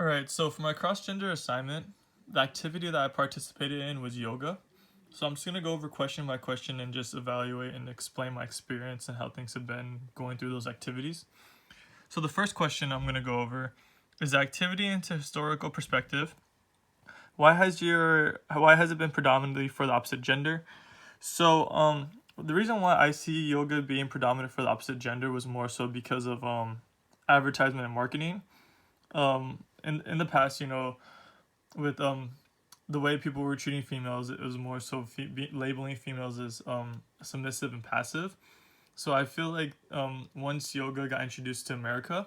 All right, so for my cross-gender assignment, the activity that I participated in was yoga. So I'm just going to go over question by question and just evaluate and explain my experience and how things have been going through those activities. So the first question I'm going to go over is the activity into historical perspective. Why has it been predominantly for the opposite gender? So the reason why I see yoga being predominant for the opposite gender was more so because of advertisement and marketing. In the past, with the way people were treating females, it was more so labeling females as submissive and passive. So I feel like once yoga got introduced to America,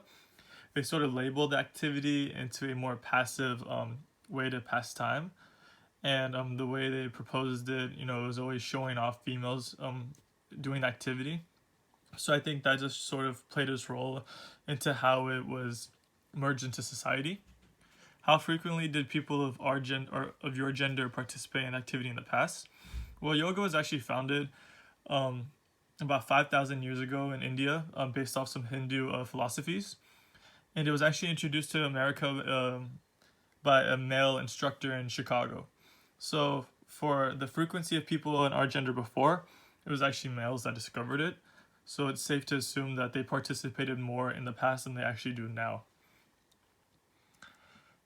they sort of labeled the activity into a more passive way to pass time. And the way they proposed it, it was always showing off females doing the activity. So I think that just sort of played its role into how it was merged into society. How frequently did people of our or of your gender participate in activity in the past? Well, yoga was actually founded um, about 5,000 years ago in India, based off some Hindu philosophies, and it was actually introduced to America by a male instructor in Chicago. So, for the frequency of people in our gender before, it was actually males that discovered it. So, it's safe to assume that they participated more in the past than they actually do now.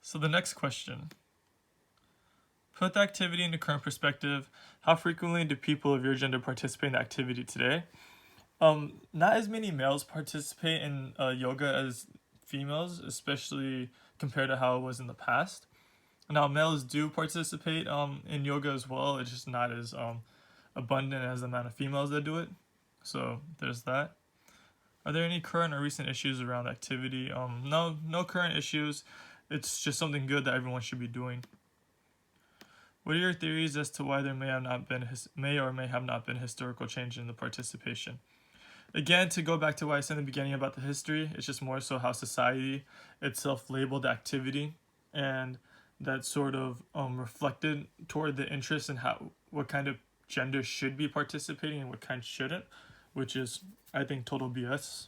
So, the next question: put the activity into current perspective. How frequently do people of your gender participate in the activity today? Not as many males participate in yoga as females, especially compared to how it was in the past. Now, males do participate in yoga as well. It's just not as abundant as the amount of females that do it. So there's that. Are there any current or recent issues around activity? No, no current issues. It's just something good that everyone should be doing. What are your theories as to why there may or may have not been historical change in the participation? Again, to go back to what I said in the beginning about the history, it's just more so how society itself labeled activity, and that sort of reflected toward the interest in how what kind of gender should be participating and what kind shouldn't, which is, I think, total BS.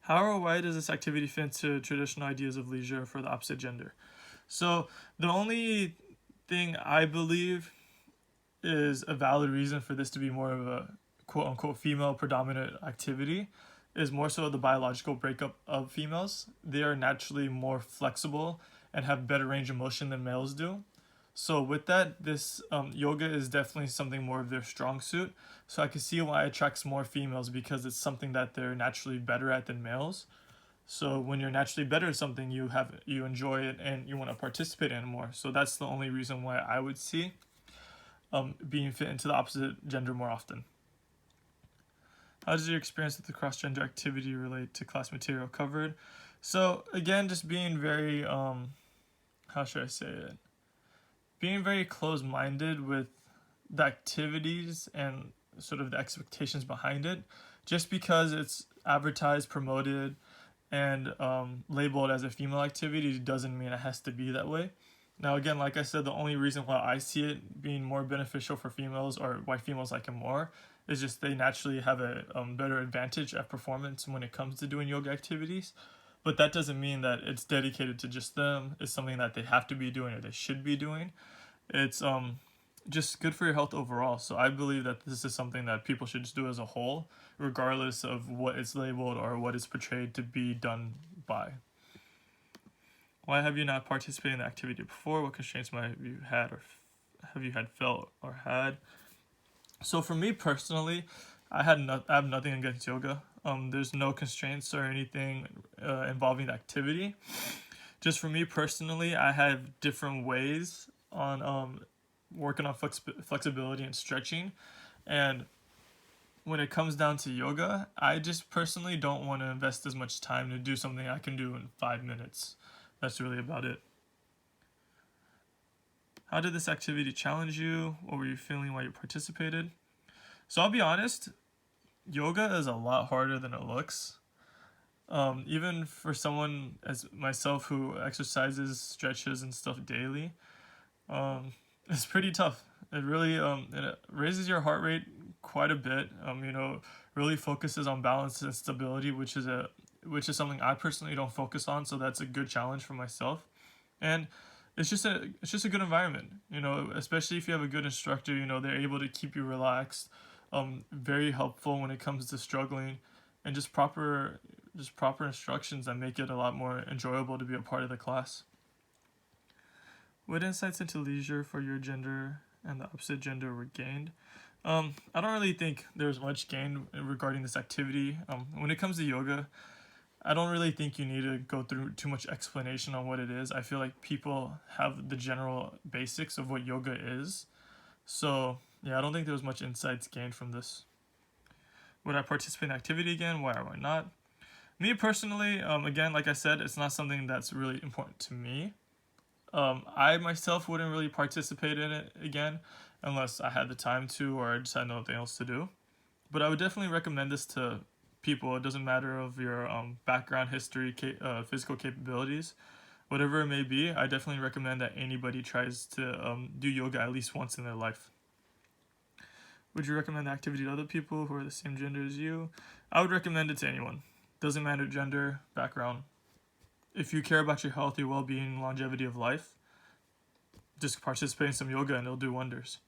How or why does this activity fit into traditional ideas of leisure for the opposite gender? So the only thing I believe is a valid reason for this to be more of a quote unquote female predominant activity is more so the biological breakup of females. They are naturally more flexible and have better range of motion than males do. So with that, this yoga is definitely something more of their strong suit. So I can see why it attracts more females because it's something that they're naturally better at than males. So when you're naturally better at something, you enjoy it and you want to participate in it more. So that's the only reason why I would see being fit into the opposite gender more often. How does your experience with the cross gender activity relate to class material covered? So again, just being very how should I say it? Being very close minded with the activities and sort of the expectations behind it. Just because it's advertised, promoted, and labeled as a female activity doesn't mean it has to be that way. Now, again, like I said, the only reason why I see it being more beneficial for females or why females like it more is just they naturally have a better advantage at performance when it comes to doing yoga activities. But that doesn't mean that it's dedicated to just them. It's something that they have to be doing or they should be doing. It's just good for your health overall. So I believe that this is something that people should just do as a whole, regardless of what it's labeled or what it's portrayed to be done by. Why have you not participated in the activity before? What constraints might have you had or have you had felt or had? So for me personally, I have nothing against yoga. There's no constraints or anything involving the activity. Just for me personally, I have different ways on working on flexibility and stretching, and when it comes down to yoga, I just personally don't want to invest as much time to do something I can do in 5 minutes. That's really about it. How did this activity challenge you? What were you feeling while you participated? So I'll be honest, yoga is a lot harder than it looks. Even for someone as myself who exercises, stretches, and stuff daily, um, it's pretty tough. It raises your heart rate quite a bit. Really focuses on balance and stability, which is a which is something I personally don't focus on. So that's a good challenge for myself, and it's just a good environment, especially if you have a good instructor. They're able to keep you relaxed, very helpful when it comes to struggling, and just proper instructions that make it a lot more enjoyable to be a part of the class. What insights into leisure for your gender and the opposite gender were gained? I don't really think there's much gained regarding this activity. When it comes to yoga, I don't really think you need to go through too much explanation on what it is. I feel like people have the general basics of what yoga is. So, yeah, I don't think there was much insights gained from this. Would I participate in the activity again? Why or why not? Me personally, again, like I said, it's not something that's really important to me. I myself wouldn't really participate in it again unless I had the time to or I just had nothing else to do. But I would definitely recommend this to people. It doesn't matter of your background, history, physical capabilities, whatever it may be. I definitely recommend that anybody tries to do yoga at least once in their life. Would you recommend the activity to other people who are the same gender as you? I would recommend it to anyone. Doesn't matter gender, background. If you care about your health, your well-being, longevity of life, just participate in some yoga and it'll do wonders.